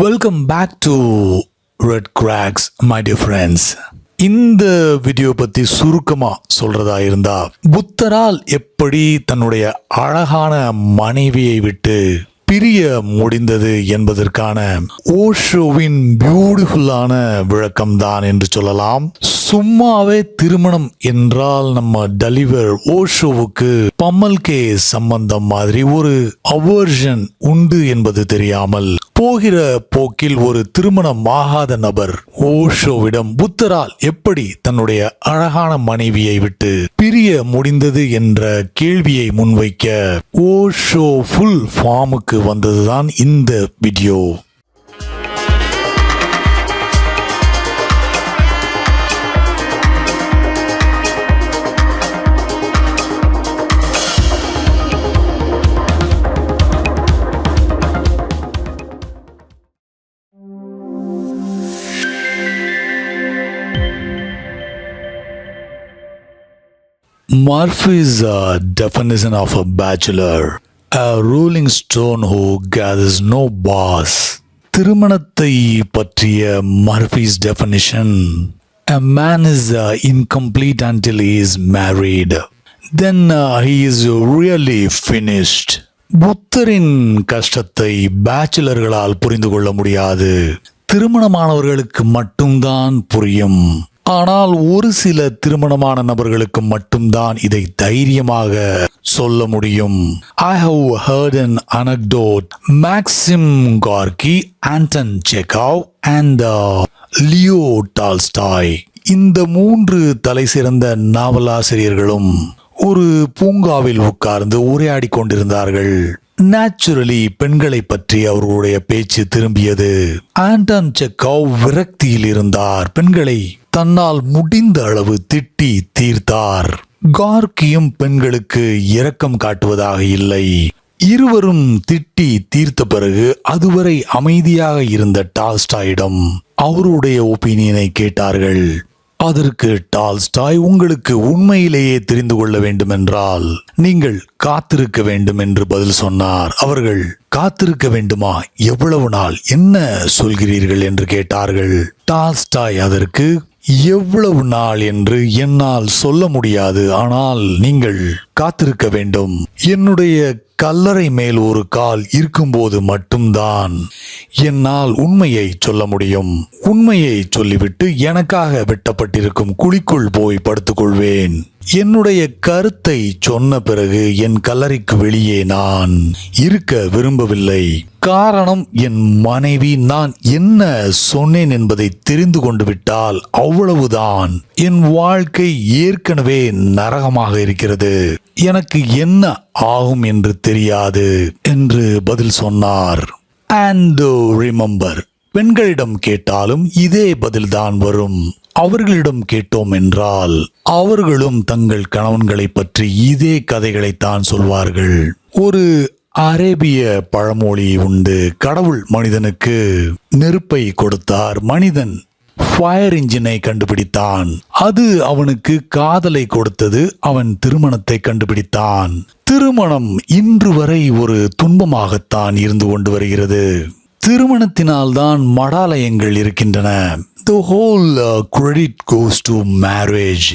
Welcome back to red cracks my dear friends. இந்த video பத்தி சுருக்கமா சொல்றதா இருந்தா, புத்தரால் எப்படி தன்னுடைய அழகான மனைவியை விட்டு பிரிய முடிந்தது என்பதற்கான ஓஷோவின் பியூட்டிஃபுல்லான விளக்கம் தான் என்று சொல்லலாம். சும்மாவே திருமணம் என்றால் நம்ம டலிவர் ஓஷோவுக்கு பம்மல்கே சம்பந்தம் மாதிரி ஒரு அவர்ஷன் உண்டு என்பது தெரியாமல் போகிற போக்கில் ஒரு திருமணமாகாத நபர் ஓஷோவிடம் புத்தரால் எப்படி தன்னுடைய அழகான மனைவியை விட்டு பிரிய முடிந்தது என்ற கேள்வியை முன்வைக்க ஓஷோ ஃபுல் ஃபார்முக்கு வந்ததுதான் இந்த video. Murphy's definition of a bachelor, a rolling stone who gathers no boss. திருமணத்தை பற்றிய Murphy's definition: a man is incomplete until he is married. Then he is really finished. புத்தரின் கஷ்டத்தை பேச்சுலர்களால் புரிந்து கொள்ள முடியாது. திருமணமானவர்களுக்கு மட்டும்தான் புரியும். ஆனால் ஒரு சில திருமணமான நபர்களுக்கு மட்டும்தான் இதை தைரியமாக சொல்ல முடியும். I have heard an anecdote. Maxim Gorky, Anton Chekhov and Leo Tolstoy, இந்த மூன்று தலை சிறந்த நாவலாசிரியர்களும் ஒரு பூங்காவில் உட்கார்ந்து உரையாடி கொண்டிருந்தார்கள். நேச்சுரலி பெண்களை பற்றி அவர்களுடைய பேச்சு திரும்பியது. ஆண்டன் செக்கோவ் விரக்தியில் இருந்தார். பெண்களை தன்னால் முடிந்த அளவு திட்டி தீர்த்தார். கார்கியும் பெண்களுக்கு இரக்கம் காட்டுவதாக இல்லை. இருவரும் திட்டி தீர்த்த பிறகு அதுவரை அமைதியாக இருந்த டால்ஸ்டாயிடம் அவருடைய ஒப்பீனியனை கேட்டார்கள். அதற்கு டால்ஸ்டாய், உங்களுக்கு உண்மையிலேயே தெரிந்து கொள்ள வேண்டுமென்றால் நீங்கள் காத்திருக்க வேண்டும் என்று பதில் சொன்னார். அவர்கள் காத்திருக்க வேண்டுமா? எவ்வளவு நாள்? என்ன சொல்கிறீர்கள் என்று கேட்டார்கள். டால்ஸ்டாய் அதற்கு, எவ்வளவு நாள் என்று என்னால் சொல்ல முடியாது, ஆனால் நீங்கள் காத்திருக்க வேண்டும். என்னுடைய கல்லறை மேல் ஒரு கால் இருக்கும்போது மட்டும்தான் என்னால் உண்மையை சொல்ல முடியும். உண்மையை சொல்லிவிட்டு எனக்காக வெட்டப்பட்டிருக்கும் குழிக்குள் போய் படுத்துக்கொள்வேன். என்னுடைய கருத்தை சொன்ன பிறகு என் கல்லறைக்கு வெளியே நான் இருக்க விரும்பவில்லை. காரணம், என் மனைவி நான் என்ன சொன்னேன் என்பதை தெரிந்து கொண்டு விட்டால் அவ்வளவுதான். என் வாழ்க்கை ஏற்கனவே நரகமாக இருக்கிறது. எனக்கு என்ன ஆகும் என்று தெரியாது என்று பதில் சொன்னார். And remember, பெண்களிடம் கேட்டாலும் இதே பதில்தான் வரும். அவர்களிடம் கேட்டோம் என்றால் அவர்களும் தங்கள் கணவன்களை பற்றி இதே கதைகளைத்தான் சொல்வார்கள். ஒரு அரேபிய பழமொழி உண்டு. கடவுள் மனிதனுக்கு நெருப்பை கொடுத்தார், மனிதன் ஃபயர் இன்ஜினை கண்டுபிடித்தான். அது அவனுக்கு காதலை கொடுத்தது, அவன் திருமணத்தை கண்டுபிடித்தான். திருமணம் இன்று வரை ஒரு துன்பமாகத்தான் இருந்து கொண்டு வருகிறது. திருமணத்தினால்தான் மடாலயங்கள் இருக்கின்றன. The whole credit goes to marriage.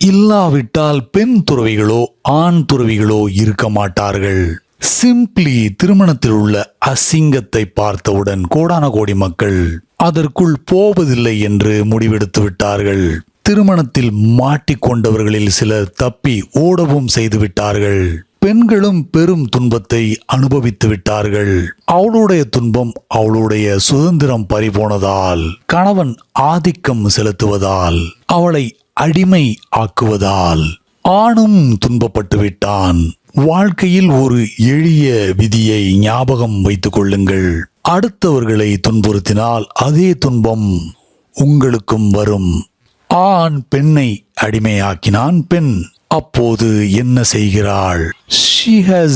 இல்லாவிட்டால் பெண் துறவிகளோ ஆண் துறவிகளோ இருக்க மாட்டார்கள். சிம்பிளி திருமணத்தில் உள்ள அசிங்கத்தை பார்த்தவுடன் கோடான கோடி மக்கள் அதற்குள் போவதில்லை என்று முடிவெடுத்து விட்டார்கள். திருமணத்தில் மாட்டிக்கொண்டவர்களில் சிலர் தப்பி ஓடவும் செய்து விட்டார்கள். பெண்களும் பெரும் துன்பத்தை அனுபவித்து விட்டார்கள். அவளுடைய துன்பம் அவளுடைய சுதந்திரம் பறிபோனதால், கணவன் ஆதிக்கம் செலுத்துவதால், அவளை அடிமை ஆக்குவதால் ஆணும் துன்பப்பட்டு விட்டான். வாழ்க்கையில் ஒரு எளிய விதியை ஞாபகம் வைத்துக் கொள்ளுங்கள். அடுத்தவர்களை துன்புறுத்தினால் அதே துன்பம் உங்களுக்கும் வரும். ஆண் பெண்ணை அடிமையாக்கினான், பெண் அப்போது என்ன செய்கிறாள்? She has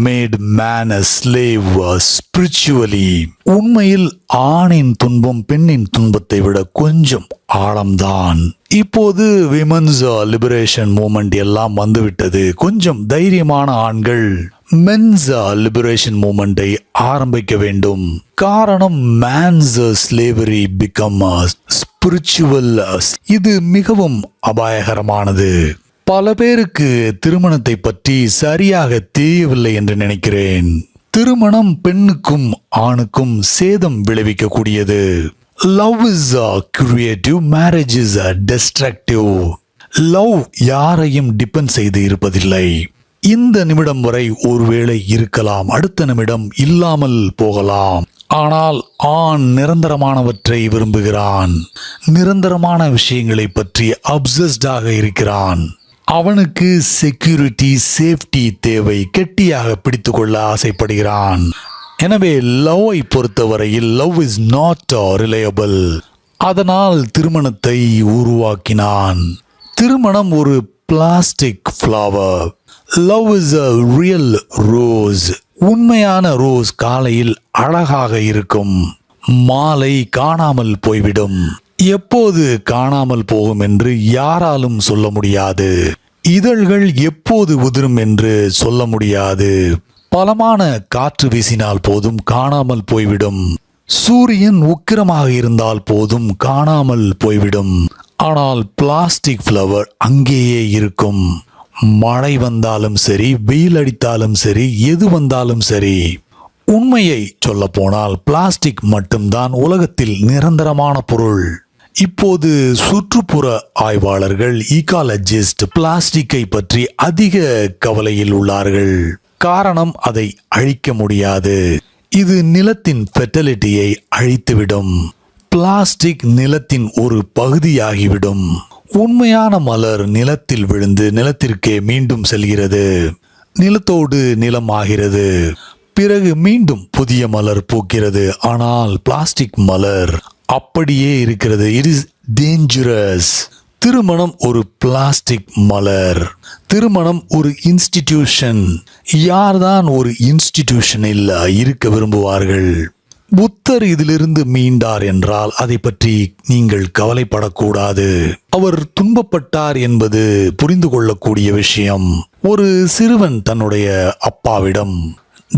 made man a slave spiritually. உண்மையில் ஆணின் துன்பம் பெண்ணின் துன்பத்தை விட கொஞ்சம் ஆழம்தான். இப்போது விமன்ஸ் லிபரேஷன் மூமெண்ட் எல்லாம் வந்துவிட்டது. கொஞ்சம் தைரியமான ஆண்கள் மென்ஸ் லிபரேஷன் மூமெண்டை ஆரம்பிக்க வேண்டும். காரணம் மேன்ஸ் ஸ்லேவரி பிகம் ஸ்பிரிச்சுவல். இது மிகவும் அபாயகரமானது. பல பேருக்கு திருமணத்தை பற்றி சரியாக தெரியவில்லை என்று நினைக்கிறேன். திருமணம் பெண்ணுக்கும் ஆணுக்கும் சேதம் விளைவிக்கக்கூடியது. Love is creative, marriage is destructive. Love யாரையும் டிபெண்ட் செய்து இருப்பதில்லை. இந்த நிமிடம் வரை ஒருவேளை இருக்கலாம், அடுத்த நிமிடம் இல்லாமல் போகலாம். ஆனால் ஆண் நிரந்தரமானவற்றை விரும்புகிறான். நிரந்தரமான விஷயங்களை பற்றி அப்சஸ்டாக இருக்கிறான். அவனுக்கு செக்யூரிட்டி, சேஃப்டி தேவை. கெட்டியாக பிடித்துக்கொள்ள ஆசைப்படுகிறான். எனவே லவ்வை பொறுத்தவரையில் லவ் இஸ் நாட் ரிலையபிள். அதனால் திருமணத்தை உருவாக்கினான். திருமணம் ஒரு plastic flower. Love is a real rose. உண்மையான ரோஸ் காலையில் அழகாக இருக்கும், மாலை காணாமல் போய்விடும். எப்போது காணாமல் போகும் என்று யாராலும் சொல்ல முடியாது. இதழ்கள் எப்போது உதிரும் என்று சொல்ல முடியாது. பலமான காற்று வீசினால் போதும் காணாமல் போய்விடும். சூரியன் உக்கிரமாக இருந்தால் போதும் காணாமல் போய்விடும். ஆனால் பிளாஸ்டிக் ஃப்ளவர் அங்கேயே இருக்கும். மழை வந்தாலும் சரி, வெயில் அடித்தாலும் சரி, எது வந்தாலும் சரி. உண்மையை சொல்ல போனால் பிளாஸ்டிக் மட்டும்தான் உலகத்தில் நிரந்தரமான பொருள். இப்போது சுற்றுப்புற ஆய்வாளர்கள், ஈகாலஜிஸ்ட் பிளாஸ்டிக்கை பற்றி அதிக கவலையில் உள்ளார்கள். காரணம், அதை அழிக்க முடியாது. இது நிலத்தின் ஃபெர்டிலிட்டியை அழித்துவிடும். பிளாஸ்டிக் நிலத்தின் ஒரு பகுதியாகிவிடும். உண்மையான மலர் நிலத்தில் விழுந்து நிலத்திற்கே மீண்டும் செல்கிறது. நிலத்தோடு நிலமாகிறது. பிறகு மீண்டும் புதிய மலர் பூக்கிறது. ஆனால் பிளாஸ்டிக் மலர் அப்படியே இருக்கிறது. It is dangerous. திருமணம் ஒரு பிளாஸ்டிக் மலர். திருமணம் ஒரு இன்ஸ்டிடியூஷன். யார்தான் ஒரு இன்ஸ்டிடியூஷனில் இருக்க விரும்புவார்கள்? புத்தர் இதிலிருந்து மீண்டார் என்றால் அதை பற்றி நீங்கள் கவலைப்படக்கூடாது. அவர் துன்பப்பட்டார் என்பது புரிந்து கொள்ளக்கூடிய விஷயம். ஒரு சிறுவன் தன்னுடைய அப்பாவிடம்,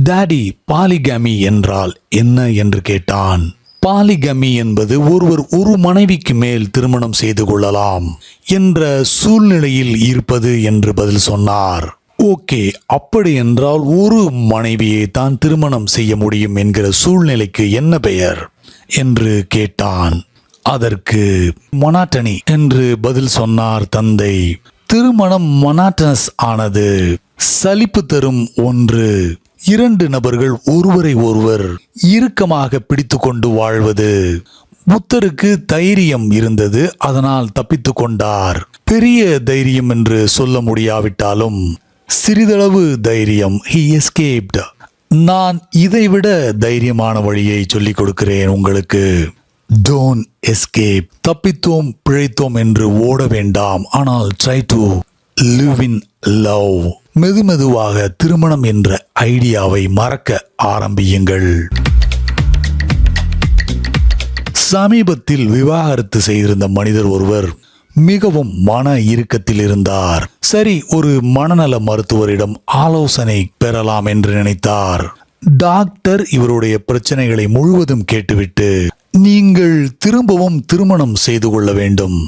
டாடி, பாலிகமி என்றால் என்ன என்று கேட்டான். பாலிகமி என்பது ஒருவர் ஒரு மனைவிக்கு மேல் திருமணம் செய்து கொள்ளலாம் என்ற சூழ்நிலையில் இருப்பது என்று பதில் சொன்னார். ஓகே, அப்படி என்றால் ஒரு மனைவியை தான் திருமணம் செய்ய முடியும் என்கிற சூழ்நிலைக்கு என்ன பெயர் என்று கேட்டான். அதற்கு மொனாட்டனி என்று பதில் சொன்னார் தந்தை. திருமணம் மொனாட்டனஸ் ஆனது, சலிப்பு தரும் ஒன்று. இரண்டு நபர்கள் ஒருவரை ஒருவர் இறுக்கமாக பிடித்து கொண்டு வாழ்வது. புத்தருக்கு தைரியம் இருந்தது, அதனால் தப்பித்து கொண்டார். பெரிய தைரியம் என்று சொல்ல முடியாவிட்டாலும் சிறிதளவு தைரியம். he escaped. நான் இதைவிட தைரியமான வழியை சொல்லிக் கொடுக்கிறேன் உங்களுக்கு. don't escape. தப்பித்தோம் பிழைத்தோம் என்று ஓட வேண்டாம். ஆனால் try to live in love. மெதுமெதுவாக திருமணம் என்ற ஐடியாவை மறக்க ஆரம்பியுங்கள். சமீபத்தில் விவாகரத்து செய்திருந்த மனிதர் ஒருவர் மிகவும் மன இறுக்கத்தில் இருந்தார். சரி, ஒரு மனநல மருத்துவரிடம் ஆலோசனை பெறலாம் என்று நினைத்தார். டாக்டர் இவருடைய பிரச்சனைகளை முழுவதும் கேட்டுவிட்டு, நீங்கள் திரும்பவும் திருமணம் செய்து கொள்ள வேண்டும்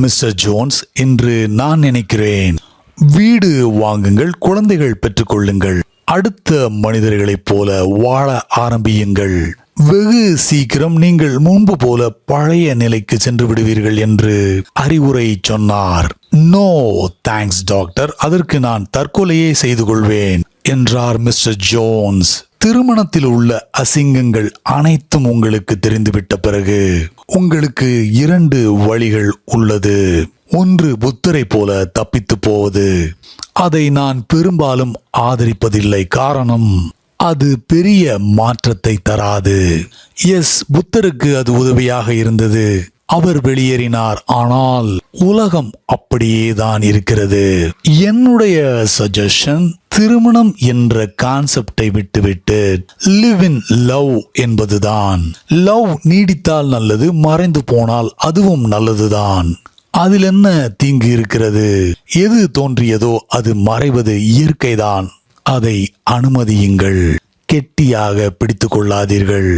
மிஸ்டர் ஜோன்ஸ் என்று நான் நினைக்கிறேன். வீடு வாங்குங்கள், குழந்தைகள் பெற்றுக்கொள்ளுங்கள், அடுத்த மனிதர்களைப் போல வாழ ஆரம்பியுங்கள். வெகு சீக்கிரம் நீங்கள் முன்பு போல பழைய நிலைக்கு சென்று விடுவீர்கள் என்று அறிவுரை சொன்னார். நோ தேங்க்ஸ் டாக்டர், அதற்கு நான் தற்கொலையே செய்து கொள்வேன் என்றார் மிஸ்டர் ஜோன்ஸ். திருமணத்தில் உள்ள அசிங்கங்கள் அனைத்தும் உங்களுக்கு தெரிந்துவிட்ட பிறகு உங்களுக்கு இரண்டு வழிகள் உள்ளது. ஒன்று, புத்தரை போல தப்பித்து போவது. அதை நான் பெரும்பாலும் ஆதரிப்பதில்லை. காரணம், அது பெரிய மாற்றத்தை தராது. எஸ், புத்தருக்கு அது உதவியாக இருந்தது. அவர் வெளியேறினார். ஆனால் உலகம் அப்படியேதான் இருக்கிறது. என்னுடைய சஜஷன், திருமணம் என்ற கான்செப்டை விட்டுவிட்டு லிவ் இன் லவ் என்பதுதான். லவ் நீடித்தால் நல்லது, மறைந்து போனால் அதுவும் நல்லதுதான். அதில் என்ன தீங்கு இருக்கிறது? எது தோன்றியதோ அது மறைவது இயற்கைதான். அதை அனுமதியுங்கள். கெட்டியாக பிடித்துக் கொள்ளாதீர்கள்.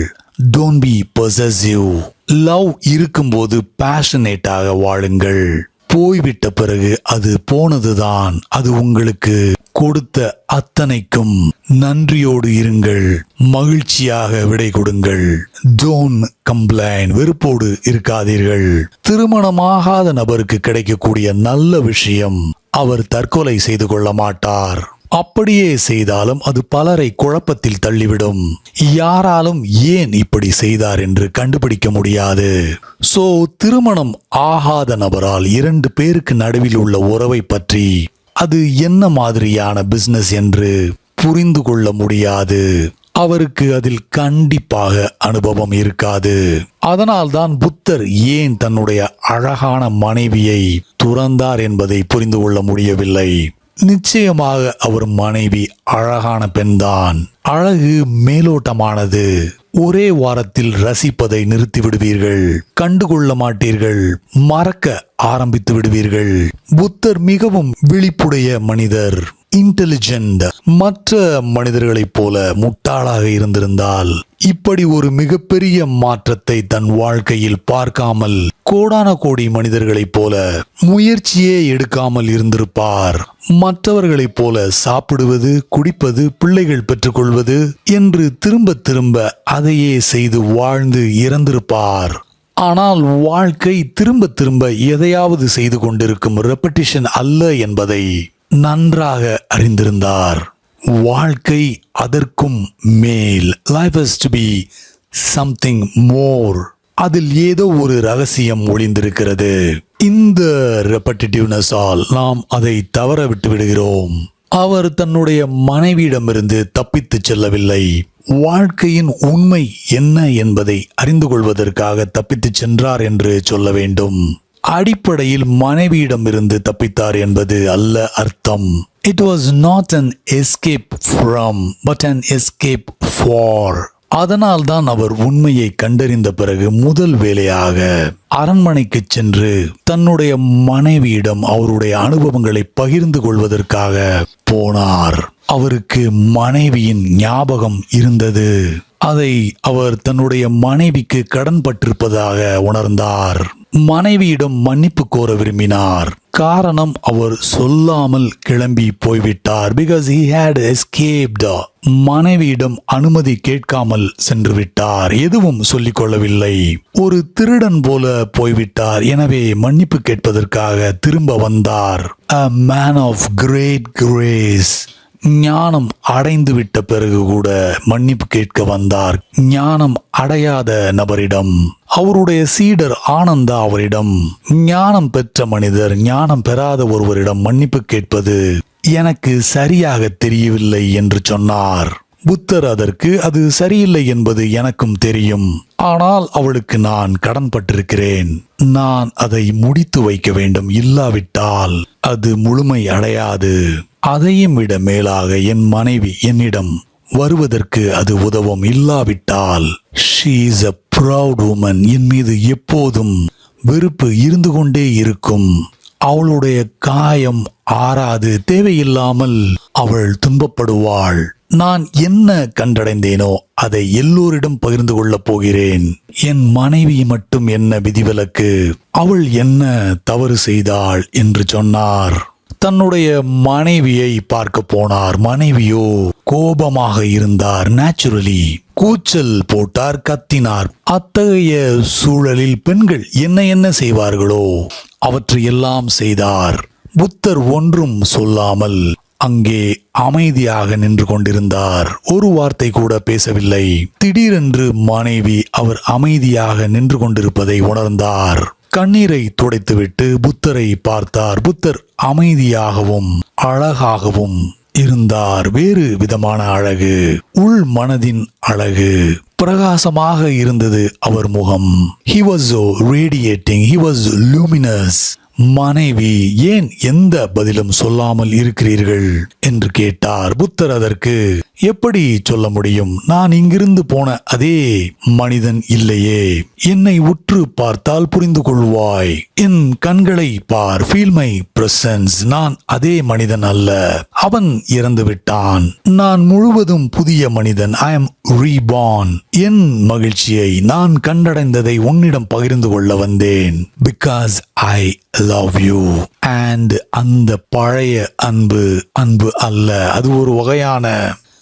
Don't be possessive. லவ் இருக்கும்போது பேஷனேட்டாக வாழுங்கள். போய்விட்ட பிறகு அது போனதுதான். அது உங்களுக்கு கொடுத்த அத்தனைக்கும் நன்றியோடு இருங்கள். மகிழ்ச்சியாக விடை கொடுங்கள். Don't complain. வெறுப்போடு இருக்காதீர்கள். திருமணமாகாத நபருக்கு கிடைக்கக்கூடிய நல்ல விஷயம், அவர் தற்கொலை செய்து கொள்ள மாட்டார். அப்படியே செய்தாலும் அது பலரை குழப்பத்தில் தள்ளிவிடும். யாராலும் ஏன் இப்படி செய்தார் என்று கண்டுபிடிக்க முடியாது. சோ திருமணம் ஆகாத நபரால் 2 பேருக்கு நடுவில் உள்ள உறவை பற்றி அது என்ன மாதிரியான பிசினஸ் என்று புரிந்து கொள்ள முடியாது. அவருக்கு அதில் கண்டிப்பாக அனுபவம் இருக்காது. அதனால்தான் புத்தர் ஏன் தன்னுடைய அழகான மனைவியை துறந்தார் என்பதை புரிந்து கொள்ள முடியவில்லை. நிச்சயமாக அவர் மனைவி அழகான பெண்தான். அழகு மேலோட்டமானது. ஒரே வாரத்தில் ரசிப்பதை நிறுத்தி விடுவீர்கள். கண்டுகொள்ள மாட்டீர்கள். மறக்க ஆரம்பித்து விடுவீர்கள். புத்தர் மிகவும் விழிப்புடைய மனிதர், இன்டெலிஜென்ட். மற்ற மனிதர்களைப் போல முட்டாளாக இருந்திருந்தால் இப்படி ஒரு மிகப்பெரிய மாற்றத்தை தன் வாழ்க்கையில் பார்க்காமல் கோடான கோடி மனிதர்களைப் போல முயற்சியே எடுக்காமல் இருந்திருப்பார். மற்றவர்களைப் போல சாப்பிடுவது, குடிப்பது, பிள்ளைகள் பெற்றுக்கொள்வது என்று திரும்ப திரும்ப அதையே செய்து வாழ்ந்து இறந்திருப்பார். ஆனால் வாழ்க்கை திரும்ப திரும்ப எதையாவது செய்து கொண்டிருக்கும் ரெப்படிஷன் அல்ல என்பதை நன்றாக அறிந்திருந்தார். வாழ்க்கை அதற்கும் மேல். Life has to be something more. அதில் ஏதோ ஒரு ரகசியம் ஒளிந்திருக்கிறது. இந்த ரெப்படிட்டிவ்னஸால் நாம் அதை தவற விட்டு விடுகிறோம். அவர் தன்னுடைய மனைவியிடமிருந்து தப்பித்து செல்லவில்லை. வாழ்க்கையின் உண்மை என்ன என்பதை அறிந்து கொள்வதற்காக தப்பித்து சென்றார் என்று சொல்ல வேண்டும். அடிப்படையில் மனைவியிடமிருந்து தப்பித்தார் என்பது அல்ல அர்த்தம். It was not an escape from, but an escape for. அதனால்தான் அவர் உண்மையை கண்டறிந்த பிறகு முதல் வேலையாக அரண்மனைக்கு சென்று தன்னுடைய மனைவியிடம் அவருடைய அனுபவங்களை பகிர்ந்து கொள்வதற்காக போனார். அவருக்கு மனைவியின் ஞாபகம் இருந்தது. அதை அவர் தன்னுடைய மனைவிக்கு கடன்பட்டிருப்பதாக உணர்ந்தார். மனைவியிடம் மன்னிப்பு கோர விரும்பினார். காரணம், அவர் சொல்லாமல் கிளம்பி போய்விட்டார். Because he had escaped. மனைவியிடம் அனுமதி கேட்காமல் சென்று விட்டார். எதுவும் சொல்லிக் கொள்ளவில்லை. ஒரு திருடன் போல போய்விட்டார். எனவே மன்னிப்பு கேட்பதற்காக திரும்ப வந்தார். A man of great grace. ஞானம் அடைந்து விட்ட பிறகு கூட மன்னிப்பு கேட்க வந்தார். ஞானம் அடையாத நபரிடம், அவருடைய சீடர் ஆனந்தா அவரிடம், ஞானம் பெற்ற மனிதர் ஞானம் பெறாத ஒருவரிடம் மன்னிப்பு கேட்பது எனக்கு சரியாக தெரியவில்லை என்று சொன்னார். புத்தர் அதற்கு, அது சரியில்லை என்பது எனக்கும் தெரியும். ஆனால் அவளுக்கு நான் கடன்பட்டிருக்கிறேன். நான் அதை முடித்து வைக்க வேண்டும். இல்லாவிட்டால் அது முழுமை அடையாது. அதையும் விட மேலாக என் மனைவி என்னிடம் வருவதற்கு அது உதவும். இல்லாவிட்டால் she is a proud woman. என் மீது எப்போதும் வெறுப்பு இருந்து கொண்டே இருக்கும். அவளுடைய காயம் ஆறாது. தேவையில்லாமல் அவள் துன்பப்படுவாள். நான் என்ன கண்டடைந்தேனோ அதை எல்லோரிடம் பகிர்ந்து கொள்ளப் போகிறேன். என் மனைவி மட்டும் என்ன விதிவிலக்கு? அவள் என்ன தவறு செய்தாள் என்று சொன்னார். தன்னுடைய மனைவியை பார்க்க போனார். மனைவியோ கோபமாக இருந்தார். நேச்சுரலி கூச்சல் போட்டார், கத்தினார். அத்தகைய சூழலில் பெண்கள் என்ன செய்வார்களோ அவற்றையெல்லாம் செய்தார். புத்தர் ஒன்றும் சொல்லாமல் அங்கே அமைதியாக நின்று கொண்டிருந்தார். ஒரு வார்த்தை கூட பேசவில்லை. திடீரென்று மனைவி அவர் அமைதியாக நின்று கொண்டிருப்பதை உணர்ந்தார். கண்ணீரை துடைத்துவிட்டு புத்தரை பார்த்தார். புத்தர் அமைதியாகவும் அழகாகவும் இருந்தார். வேறு விதமான அழகு, உள் மனதின் அழகு பிரகாசமாக இருந்தது அவர் முகம். He was so radiating, he was luminous. மனைவி, ஏன் எந்த பதிலும் சொல்லாமல் இருக்கிறீர்கள் என்று கேட்டார். புத்தர் அதற்கு, எப்படி சொல்ல முடியும், நான் இங்கிருந்து போன அதே மனிதன் இல்லையே. என்னை உற்று பார்த்தால் புரிந்து கொள்வாய். என் கண்களை பார், ஃபீல் மை பிரசன்ஸ். நான் அதே மனிதன் அல்ல, அவன் இறந்து விட்டான். நான் முழுவதும் புதிய மனிதன். ஐ am reborn. என் மகிழ்ச்சியை, நான் கண்டடைந்ததை உன்னிடம் பகிர்ந்து கொள்ள வந்தேன். Because I love you. And அந்த பழைய அன்பு அல்ல, அது ஒரு வகையான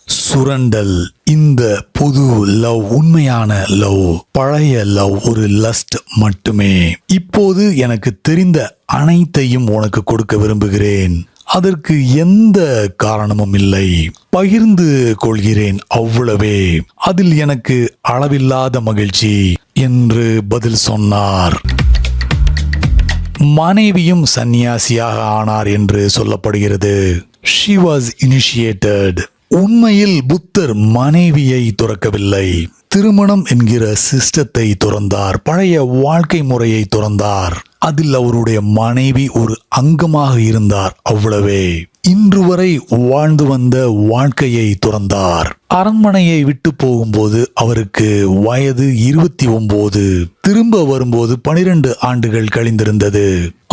சுரண்டல். இந்த புது லவ் உண்மையான லவ். பழைய லவ் ஒரு லஸ்ட் மட்டுமே. இப்போது எனக்கு தெரிந்த அனைத்தையும் உனக்கு கொடுக்க விரும்புகிறேன். அதற்கு எந்த காரணமும் இல்லை. பகிர்ந்து கொள்கிறேன், அவ்வளவே. அதில் எனக்கு அளவில்லாத மகிழ்ச்சி என்று பதில் சொன்னார். மனைவியும் சந்நியாசியாக ஆனார் என்று சொல்லப்படுகிறது. She was initiated. உண்மையில் புத்தர் மனைவியை துறக்கவில்லை, திருமணம் என்கிற சிஸ்டத்தை துறந்தார். பழைய வாழ்க்கை முறையை துறந்தார். அதில் அவருடைய மனைவி ஒரு அங்கமாக இருந்தார், அவ்வளவே. இன்று வரை வாழ்ந்து வந்த வாழ்க்கையை துறந்தார். அரண்மனையை விட்டு போகும்போது அவருக்கு வயது 29. திரும்ப வரும்போது 12 ஆண்டுகள் கழிந்திருந்தது.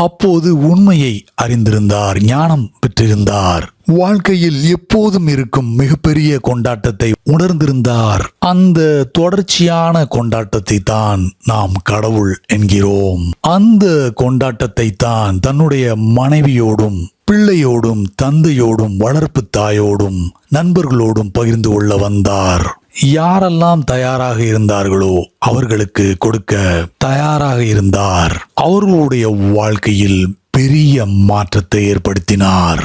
அப்போது உண்மையை அறிந்திருந்தார், ஞானம் பெற்றிருந்தார். வாழ்க்கையில் எப்போதும் இருக்கும் மிகப்பெரிய கொண்டாட்டத்தை உணர்ந்திருந்தார். அந்த தொடர்ச்சியான கொண்டாட்டத்தை தான் நாம் கடவுள் என்கிறோம். அந்த கொண்டாட்டத்தை தான் தன்னுடைய மனைவியோடும், பிள்ளையோடும், தந்தையோடும், வளர்ப்பு தாயோடும், நண்பர்களோடும் பகிர்ந்து கொள்ள வந்தார். யாரெல்லாம் தயாராக இருந்தார்களோ அவர்களுக்கு கொடுக்க தயாராக இருந்தார். அவர்களுடைய வாழ்க்கையில் பெரிய மாற்றத்தை ஏற்படுத்தினார்.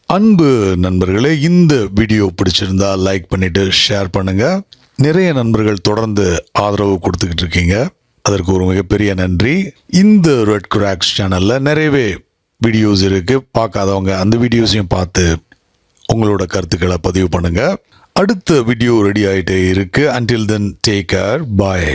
அன்பு நண்பர்களே, இந்த வீடியோ பிடிச்சிருந்தா லைக் பண்ணிட்டு ஷேர் பண்ணுங்க. நிறைய நண்பர்கள் தொடர்ந்து ஆதரவு கொடுத்துக்கிட்டு இருக்கீங்க, அதற்கு ஒரு மிகப்பெரிய நன்றி. இந்த ரெட் கிராக்ஸ் சேனல்ல நிறையவே வீடியோஸ் இருக்கு, பார்க்காதவங்க அந்த வீடியோஸையும் பார்த்து உங்களோட கருத்துக்களை பதிவு பண்ணுங்க. அடுத்த வீடியோ ரெடி ஆயிட்டே இருக்கு. Until then, take care. Bye.